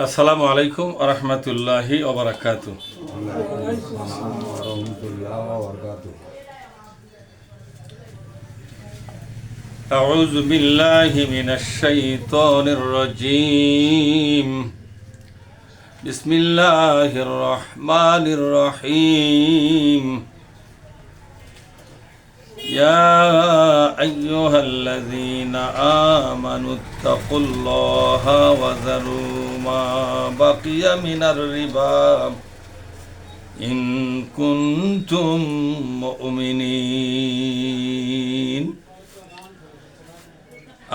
আসসালামু আলাইকুম ওয়া রাহমাতুল্লাহি ওয়া বারাকাতুহু। আউযু বিল্লাহি মিনাশ শাইতানির রাজীম। বিসমিল্লাহির রহমানির রহিম। يا أيها الذين آمنوا اتقوا الله وذروا ما بقي من الربا إن كنتم مؤمنين।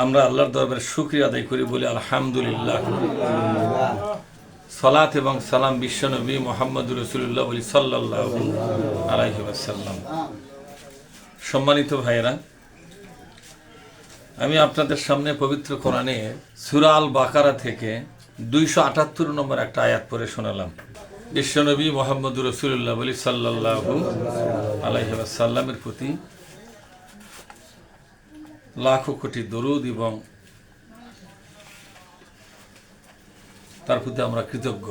আমরা আল্লাহর দরবারে শুকরিয়া আদায় করি, বলি আলহামদুলিল্লাহ। সালাত এবং সালাম বিশ্বনবী মুহাম্মদুর রাসূলুল্লাহ সাল্লাল্লাহু আলাইহি ওয়াসাল্লাম। সম্মানিত ভাইয়েরা, আমি আপনাদের সামনে পবিত্র কোরআনে সূরা আল বাকারা থেকে 278 নম্বর একটা আয়াত পড়ে শোনালাম। বিশ্বনবী মুহাম্মদুর রাসূলুল্লাহ সাল্লাল্লাহু আলাইহি ওয়াসাল্লামের প্রতি লাখো কোটি দরুদ এবং তার প্রতি আমরা কৃতজ্ঞ,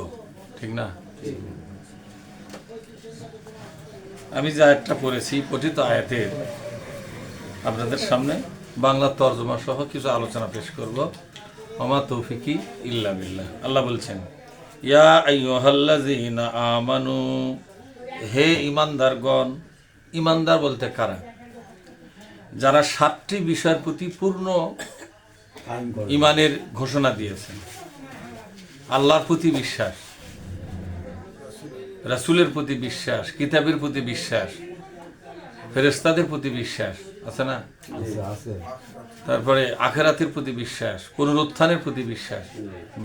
ঠিক না? আমি যে আয়াতটা পড়েছি, পঠিত আয়াতের আপনাদের সামনে বাংলা তর্জমা সহ কিছু আলোচনা পেশ করব। ওমা তৌফিকি ইল্লা বিল্লাহ। আল্লাহ বলছেন, ইয়া আইয়ুহাল্লাযীনা আমানু, হে ঈমানদারগণ। ঈমানদার বলতে কারা? যারা 7টি বিষয়ের প্রতি পূর্ণ ঈমানের ঘোষণা দিয়েছেন। আল্লাহর প্রতি বিশ্বাস, রাসূলের প্রতি বিশ্বাস, কিতাবের প্রতি বিশ্বাস, ফেরেশতাদের প্রতি বিশ্বাস, আছে না? তারপরে আখিরাতের প্রতি বিশ্বাস, পুনরুত্থানের প্রতি বিশ্বাস,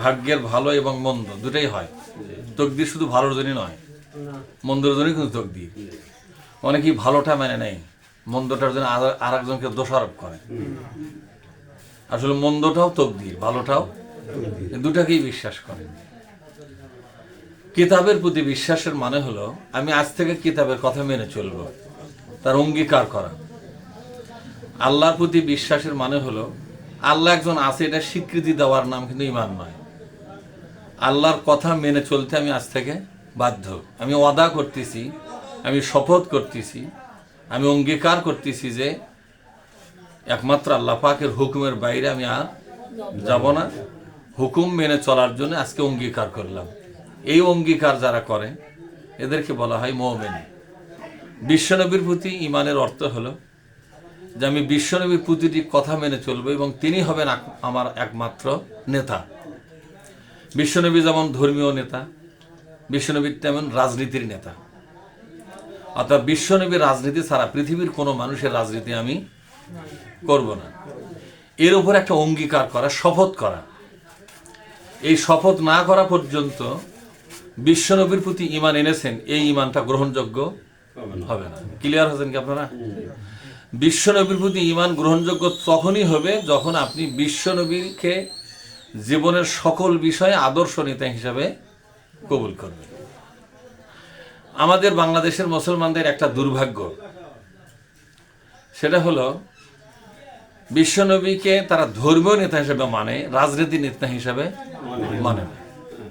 ভাগ্যের ভালো এবং মন্দ দুটাই হয়। তকদির শুধু ভালোর জন্যই নয়, মন্দর জন্যই কিন্তু তকদির। অনেকেই ভালোটা মেনে নেয়, মন্দটার জন্য আর একজনকে দোষারোপ করে। আসলে মন্দটাও তকদির, ভালোটাও, দুটাকেই বিশ্বাস করে। কিতাবের প্রতি বিশ্বাসের মানে হলো আমি আজ থেকে কিতাবের কথা মেনে চলব, তার অঙ্গীকার করা। আল্লাহর প্রতি বিশ্বাসের মানে হলো আল্লাহ একজন আছে, এটা স্বীকৃতি দেওয়ার নাম কিন্তু ঈমান নয়। আল্লাহর কথা মেনে চলতে আমি আজ থেকে বাধ্য। আমি ওয়াদা করতেছি, আমি শপথ করতেছি, আমি অঙ্গীকার করতেছি যে একমাত্র আল্লাহ পাকের হুকুমের বাইরে আমি আর যাব না। হুকুম মেনে চলার জন্য আজকে অঙ্গীকার করলাম। এই অঙ্গীকার যারা করে এদেরকে বলা হয় মুমিন। বিশ্বনবীর প্রতি ঈমানের অর্থ হলো যে আমি বিশ্বনবীর প্রতিটি কথা মেনে চলবো এবং তিনি হবেন আমার একমাত্র নেতা। বিশ্বনবী যেমন ধর্মীয় নেতা, বিশ্বনবী তেমন রাজনীতির নেতা। অর্থাৎ বিশ্বনবীর রাজনীতি ছাড়া পৃথিবীর কোনো মানুষের রাজনীতি আমি করব না। এর উপর একটা অঙ্গীকার করা, শপথ করা। এই শপথ না করা পর্যন্ত বিশ্বনবীর প্রতি ঈমান এনেছেন, এই ঈমানটা গ্রহণযোগ্য হবে না। ক্লিয়ার হচ্ছেন কি আপনারা? বিশ্বনবীর প্রতি ঈমান গ্রহণযোগ্য তখনই হবে যখন আপনি বিশ্বনবীকে জীবনের সকল বিষয়ে আদর্শ নেতা হিসাবে কবুল করবেন। আমাদের বাংলাদেশের মুসলমানদের একটা দুর্ভাগ্য, সেটা হলো বিশ্বনবীকে তারা ধর্মীয় নেতা হিসেবে মানে, রাজনীতি নেতা হিসেবে মানে না।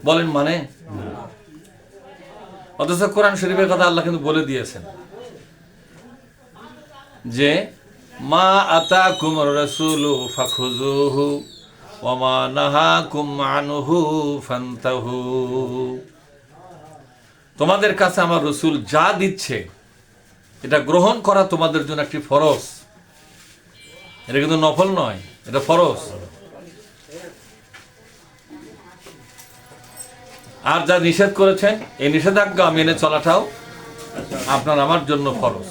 বলেন মানে? অথচ কোরআন শরীফের কথা আল্লাহ কিন্তু বলে দিয়েছেন যে মা আতাকুমুর রাসূলু ফাখুযুহু ওয়া মা নাহাকুম আনহু ফান্তাহু। তোমাদের কাছে আমার রাসূল যা দিচ্ছে এটা গ্রহণ করা তোমাদের জন্য একটি ফরজ। এটা কিন্তু নফল নয়, এটা ফরজ। আর যা নিষেধ করেছেন এই নিষেধাজ্ঞা মেনে চলাটাও আপনার আমার জন্য ফরজ।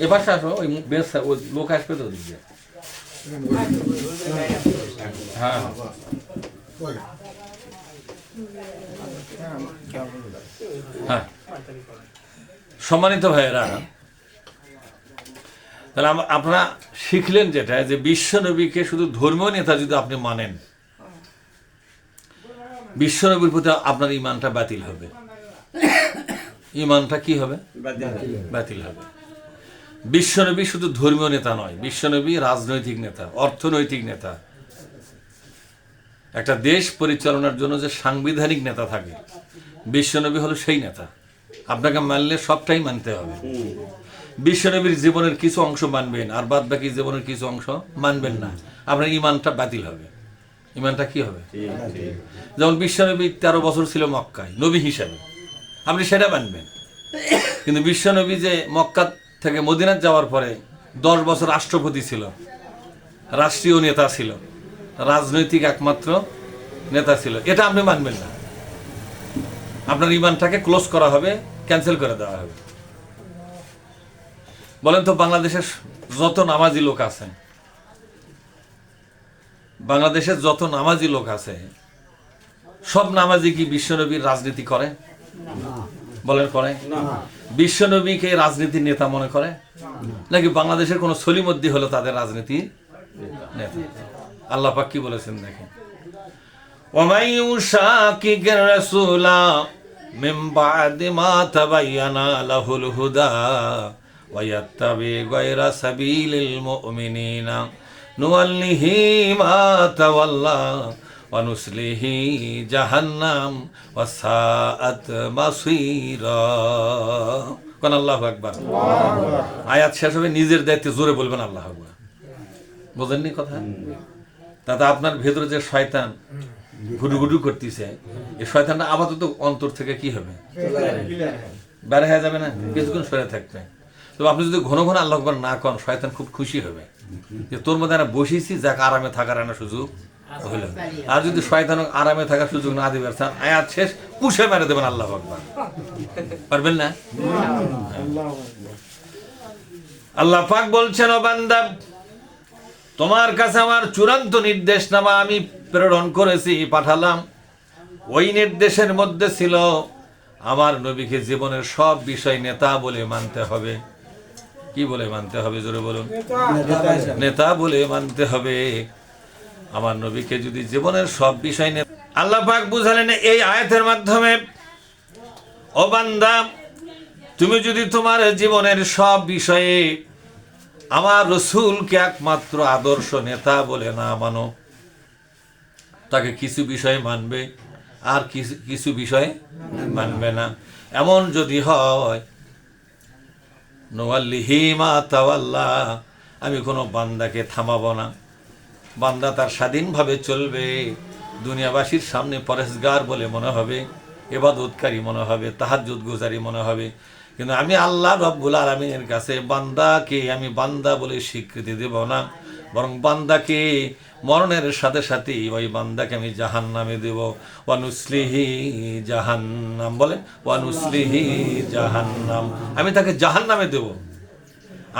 এবার আসো, ওই বেশ ওই লোক আসবে তো দিকে। হ্যাঁ হ্যাঁ সম্মানিত ভাইয়েরা, তাহলে আপনারা শিখলেন যেটা, যে বিশ্বনবীকে শুধু ধর্মীয় নেতা যদি আপনি মানেন, বিশ্বনবীর প্রতি আপনার ইমানটা বাতিল হবে। ইমানটা কি হবে? বাতিল হবে। বিশ্বনবী শুধু ধর্মীয় নেতা নয়, বিশ্বনবী রাজনৈতিক নেতা, অর্থনৈতিক নেতা। একটা দেশ পরিচালনার জন্য যে সাংবিধানিক নেতা থাকে, বিশ্বনবী হলো সেই নেতা। আপনাকে মানলে সবটাই মানতে হবে। বিশ্বনবীর জীবনের কিছু অংশ মানবেন, আর বাদ বাকি জীবনের কিছু অংশ মানবেন না, আপনার ইমানটা বাতিল হবে। ইমানটা কি হবে? যেমন বিশ্বনবী 13 বছর ছিল মক্কায় নবী হিসাবে, আপনি সেটা মানবেন। কিন্তু বিশ্বনবী যে মক্কা থেকে মদিনাত যাওয়ার পরে 10 বছর রাষ্ট্রপতি ছিল, রাষ্ট্রীয় নেতা ছিল, রাজনৈতিক একমাত্র নেতা ছিল, এটা আপনি মানবেন না। আপনার ইমানটাকে ক্লোজ করা হবে, ক্যান্সেল করে দেওয়া হবে। বলেন তো, বাংলাদেশের যত নামাজি লোক আছেন, বাংলাদেশের যত নামাজি লোক আছে, সব নামাজি কি বিশ্বনবীর রাজনীতি করে? বলেন, করে? বিশ্বনবীকে রাজনীতির নেতা মনে করে নাকি বাংলাদেশের কোন সলিমদ্দি হলো তাদের রাজনীতি নেতা? আল্লাহ পাক কি বলেছেন দেখেন, ওয়ামাই ইউশাকিকির রাসূলা মিন বাদি মা তাবায়্যানা লাহুল হুদা ওয়া ইয়াত্তাবি গায়রা সাবিলিল মুমিনিনা নুওয়াল্লিহি মা তাওয়াল্লা ওয়া নুসলিহি জাহান্নাম ওয়া সাআত মাসীরা। কোন আল্লাহু আকবার। আয়াত শেষ হবে, নিজের দায়িত্বে জোরে বলবেন আল্লাহু আকবার। বুঝেননি কথা? তাতে আপনার ভেতরে যে শয়তান গুডুগুডু করতেছে, এই শয়তানটা আপাতত অন্তর থেকে কি হবে? বের হয়ে যাবে না, কিছুক্ষণ সরে থাকবে। তো আপনি যদি ঘন ঘন আল্লাহু আকবার না করেন, শয়তান খুব খুশি হবে যে তোর মধ্যে আমরা বসেছি, যাক আরামে থাকার একটা সুযোগ হলো। আর যদি শয়তান আরামে থাকার সুযোগ না দিবে, আয়াত শেষ, পুষে মেরে দেবেন আল্লাহু আকবার। পারবেন না? আল্লাহ পাক বলছেন, ও বান্দা, তোমার কাছে আমার চূড়ান্ত নির্দেশনামা আমি প্রেরণ করেছি, পাঠালাম। ওই নির্দেশের মধ্যে ছিল আমার নবীকে জীবনের সব বিষয় নেতা বলে মানতে হবে। কি বলে মানতে হবে? জোরে বলুন। নেতা বলে মানতে হবে। আমার নবীকে যদি জীবনের সব বিষয় নেতা, আল্লাহ পাক বুঝালেন এই আয়াতের মাধ্যমে, ও বান্দা, তুমি যদি তোমার জীবনের সব বিষয়ে আমার রসূলকে একমাত্র আদর্শ নেতা বলে না মানো, তাকে কিছু বিষয় মানবে আর কিছু বিষয় মানবে না, এমন যদি হয়, নুওয়াল্লিহি মা তাওয়াল্লা, আমি কোনো বান্দাকে থামাবো না। বান্দা তার স্বাধীনভাবে চলবে, দুনিয়াবাসীর সামনে পরেশগার বলে মনে হবে, ইবাদতকারী মনে হবে, তাহাজ্জুদ গুজারি মনে হবে, কিন্তু আমি আল্লাহ রব্বুল আলামিনের কাছে বান্দাকে আমি বান্দা বলে স্বীকৃতি দেব না, বরং বান্দাকে মরণের সাথে সাথে ওই বান্দাকে আমি জাহান্নামে দেব। ওয়া নুসলিহি জাহান্নাম, বলেন, ওয়া নুসলিহি জাহান্নাম, আমি তাকে জাহান্নামে দেব।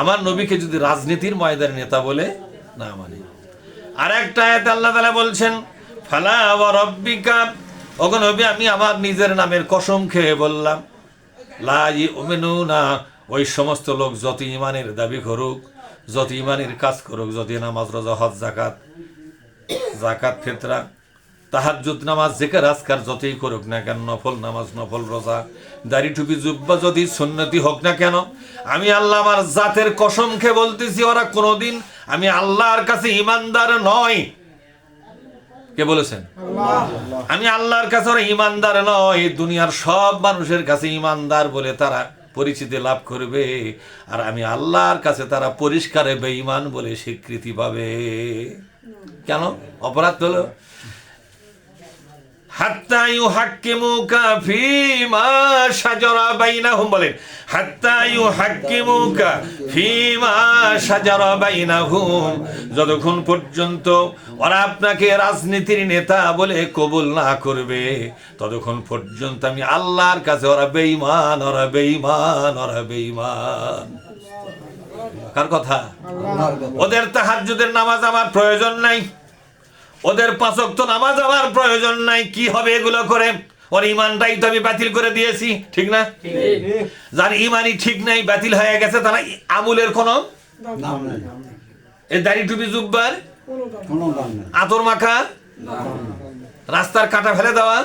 আমার নবীকে যদি রাজনীতির ময়দানে নেতা বলে না মানে। আর একটা আয়াতে আল্লাহ তাআলা বলছেন, ফালা ওয়া রাব্বিকা, ওগো নবী, আমি আমার নিজের নামের কসম খেয়ে বললাম, লা ইউমিনুনা, ওই সমস্ত লোক যত ইমানের দাবি করুক, যত ইমানের কাজ করুক, যত নামাজ রোজা হজ যাকাত ফিতরা তাহাজ্জুদ নামাজ জিকির আজকার যতই করুক না কেন, নফল নামাজ নফল রোজা দাড়ি টুপি জুব্বা যদি সুন্নতি হোক না কেন, আমি আল্লাহ আমার জাতের কসম খেয়ে বলতেছি, ওরা কোনোদিন আমি আল্লাহর কাছে ইমানদার নয়। কে বলেছেন? আমি আল্লাহর কাছে ওরা ইমানদার নয়, দুনিয়ার সব মানুষের কাছে ইমানদার বলে তারা পরিচিতি লাভ করবে, আর আমি আল্লাহর কাছে তারা পরিষ্কারে বেঈমান বলে স্বীকৃতি পাবে। কেন? অপরাধ হলো হাত্তা ইউহাক্কিমুকা ফীমা শাজারা বাইনাহুম, বলেন, হাত্তা ইউহাক্কিমুকা ফীমা শাজারা বাইনাহুম, যতক্ষণ পর্যন্ত ওরা আপনাকে রাজনীতির নেতা বলে কবুল না করবে, ততক্ষণ পর্যন্ত আমি আল্লাহর কাছে ওরা বেঈমান, ওরা বেঈমান, ওরা বেঈমান। কার কথা? ওদের তাহাজ্জুদের নামাজ আমার প্রয়োজন নাই, ওদের 5 ওয়াক্ত নামাজ আমার প্রয়োজন নাই। কি হবে এগুলো করে? ওর ইমানটাই তো আমি বাতিল করে দিয়েছি, ঠিক না? যার ইমানই ঠিক নাই, বাতিল হয়ে গেছে, তারা আমলের কোনো এই দাড়ি টুপি জুব্বার, আতর মাখা, রাস্তার কাঁটা ফেলে দেওয়া,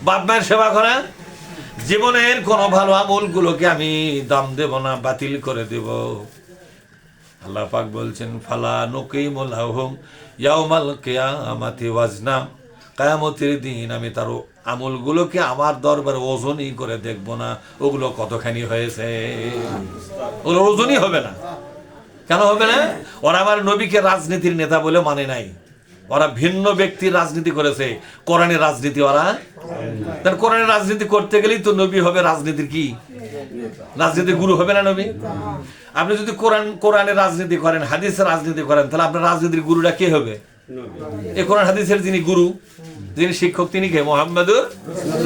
বাপ মায়ের সেবা করা, জীবনের কোন ভালো আমলগুলোকে আমি দাম দেব না, বাতিল করে দেব। আল্লাহ পাক বলছেন ফালা নুকিমু লাহুম ইয়াউমাল কিয়ামাতি ওয়াজনা, কিয়ামতের দিন আমি তার আমলগুলোকে আমার দরবারে ওজনই করে দেখব না, ওগুলো কতখানি হয়েছে, ওগুলো ওজনই হবে না। কেন হবে না? ওরা আমার নবীকে রাজনীতির নেতা বলে মানে নাই, ওরা ভিন্ন ব্যক্তির রাজনীতি করেছে, কোরআনের রাজনীতি ওরা। তার কোরআনের রাজনীতি করতে গেলেই তো নবী হবে রাজনীতির কি, রাজনীতির গুরু হবে না নবী? আপনি যদি কোরআনের রাজনীতি করেন, হাদিসের রাজনীতি করেন, তাহলে আপনার রাজনীতির গুরুটা কে হবে? এই কোরআন হাদিসের যিনি গুরু, যিনি শিক্ষক, তিনি কে? মুহাম্মাদুর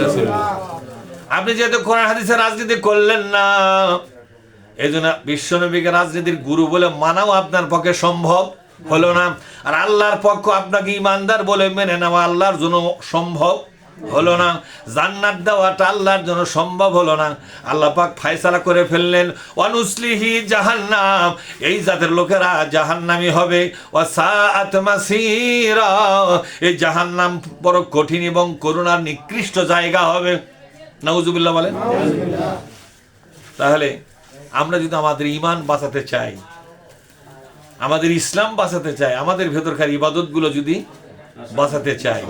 রাসূলুল্লাহ। আপনি যেহেতু কোরআন হাদিসের রাজনীতি করলেন না, এই জন্য বিশ্বনবীকে রাজনীতির গুরু বলে মানাও আপনার পক্ষে সম্ভব হলো না। আর আল্লাহর পক্ষ আপনাকে ইমানদার বলে মেনে নেওয়া আল্লাহর জন্য সম্ভব হলো না। জান্নাত দেওয়াটা আল্লাহর জন্য সম্ভব হলো না। আল্লাহ পাক ফয়সালা করে ফেললেন ওয়ানুসলিহি জাহান্নাম, এই জাতের লোকেরা জাহান্নামী হবে। ওয়াসাআত মাসীরা, এই জাহান্নাম বড় কঠিন এবং করুণার নিকৃষ্ট জায়গা হবে। নাউজুবিল্লাহ বলেন। তাহলে আমরা যদি আমাদের ঈমান বাঁচাতে চাই, আমাদের ইসলাম বাঁচাতে চাই, আমাদের ভেতরকার ইবাদতগুলো যদি বাঁচাতে চাই,